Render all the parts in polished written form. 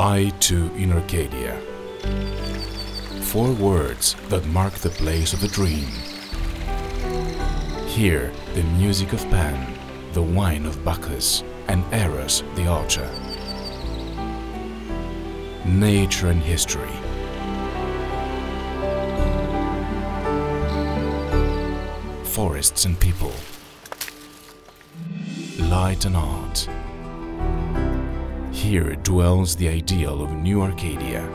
I too in Arcadia. 4 words that mark the place of a dream. Here, the music of Pan, the wine of Bacchus, and Eros the archer. Nature and history. Forests and people. Light and art. Here dwells the ideal of New Arcadia,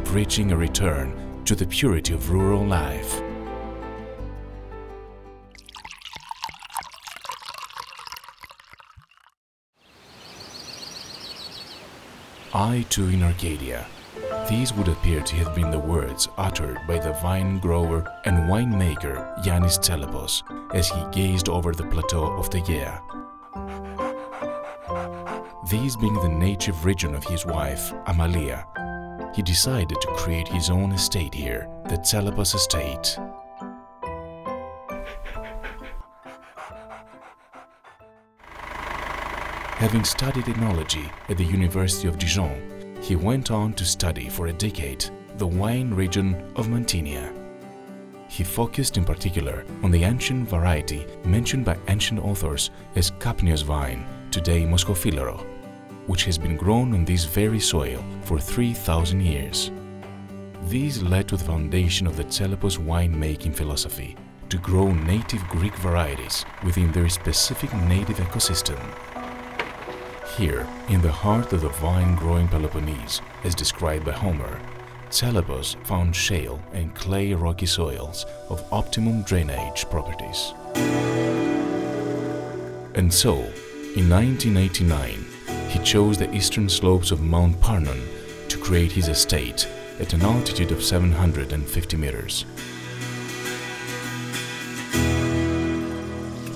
preaching a return to the purity of rural life. I too in Arcadia. These would appear to have been the words uttered by the vine grower and winemaker Yannis Tselepos as he gazed over the plateau of Tegea. These being the native region of his wife, Amalia, he decided to create his own estate here, the Tselepos Estate. Having studied enology at the University of Dijon, he went on to study for a decade the wine region of Mantinia. He focused in particular on the ancient variety mentioned by ancient authors as Kapnios vine, today Moschophyllero, which has been grown on this very soil for 3,000 years. These led to the foundation of the Tselepos wine-making philosophy, to grow native Greek varieties within their specific native ecosystem. Here, in the heart of the vine-growing Peloponnese, as described by Homer, Tselepos found shale and clay rocky soils of optimum drainage properties. And so, in 1989, he chose the eastern slopes of Mount Parnon to create his estate at an altitude of 750 meters.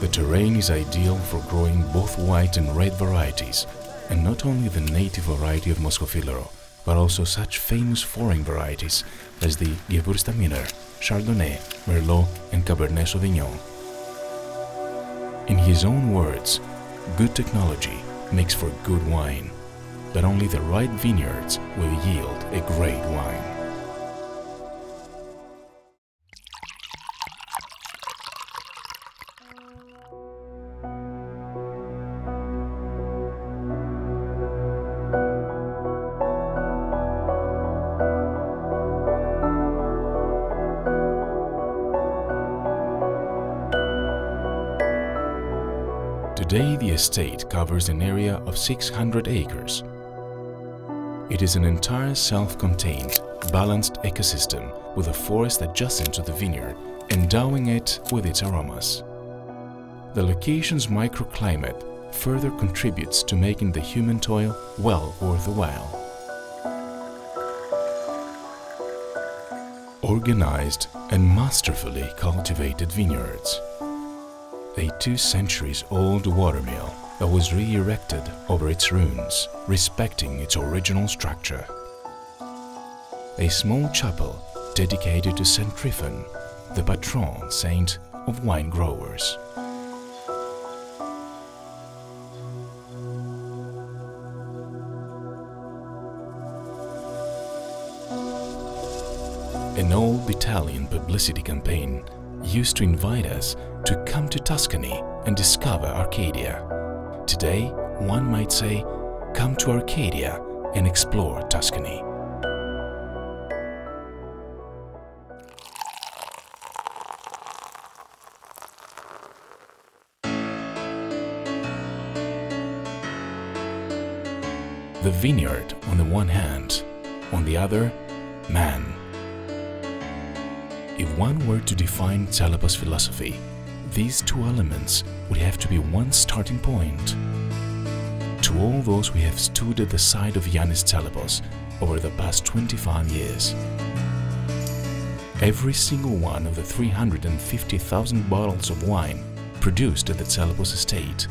The terrain is ideal for growing both white and red varieties, and not only the native variety of Moschophyllero, but also such famous foreign varieties as the Gewürztraminer, Chardonnay, Merlot and Cabernet Sauvignon. In his own words, good technology makes for good wine, but only the right vineyards will yield a great wine. Today, the estate covers an area of 600 acres. It is an entire self-contained, balanced ecosystem with a forest adjacent to the vineyard, endowing it with its aromas. The location's microclimate further contributes to making the human toil well worth the while. Organized and masterfully cultivated vineyards. A 2 centuries-old watermill that was re-erected over its ruins, respecting its original structure. A small chapel dedicated to Saint Tryphon, the patron saint of wine growers. An old Italian publicity campaign used to invite us to come to Tuscany and discover Arcadia. Today, one might say, come to Arcadia and explore Tuscany. The vineyard on the one hand, on the other, man. If one were to define Tselepos philosophy, these 2 elements would have to be one starting point. To all those we have stood at the side of Yannis Tselepos over the past 25 years, every single one of the 350,000 bottles of wine produced at the Tselepos Estate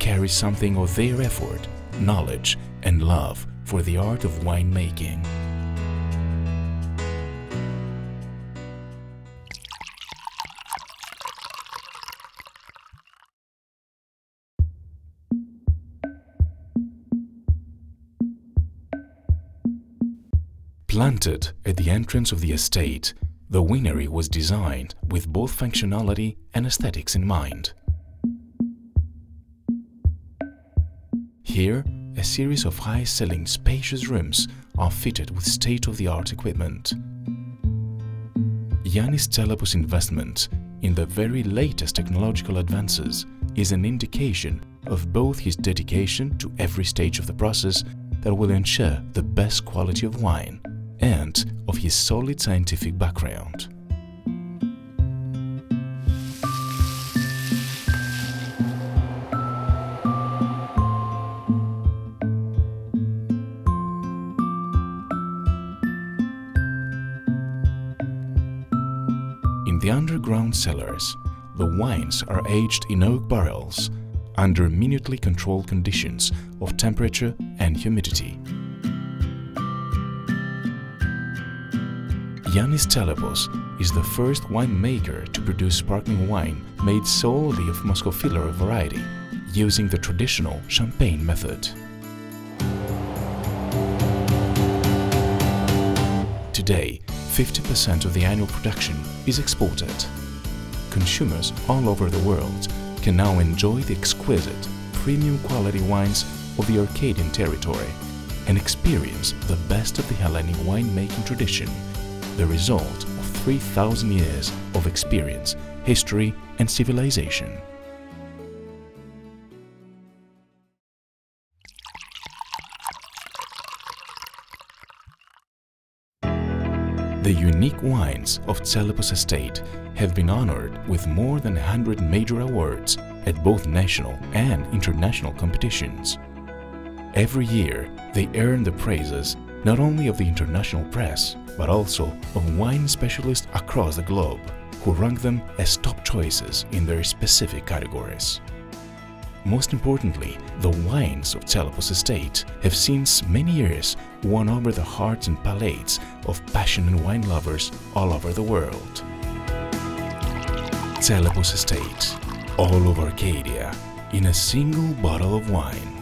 carries something of their effort, knowledge and love for the art of winemaking. Planted at the entrance of the estate, the winery was designed with both functionality and aesthetics in mind. Here, a series of high-ceiling, spacious rooms are fitted with state-of-the-art equipment. Yannis Tselepos' investment in the very latest technological advances is an indication of both his dedication to every stage of the process that will ensure the best quality of wine and of his solid scientific background. In the underground cellars, the wines are aged in oak barrels under minutely controlled conditions of temperature and humidity. Yannis Tselepos is the first winemaker to produce sparkling wine made solely of Muscofiller variety, using the traditional champagne method. Today, 50% of the annual production is exported. Consumers all over the world can now enjoy the exquisite, premium quality wines of the Arcadian territory and experience the best of the Hellenic winemaking tradition, the result of 3,000 years of experience, history and civilization. The unique wines of Tselepos Estate have been honored with more than 100 major awards at both national and international competitions. Every year, they earn the praises not only of the international press, but also of wine specialists across the globe, who rank them as top choices in their specific categories. Most importantly, the wines of Tselepos Estate have since many years won over the hearts and palates of passionate wine lovers all over the world. Tselepos Estate, all over Arcadia, in a single bottle of wine.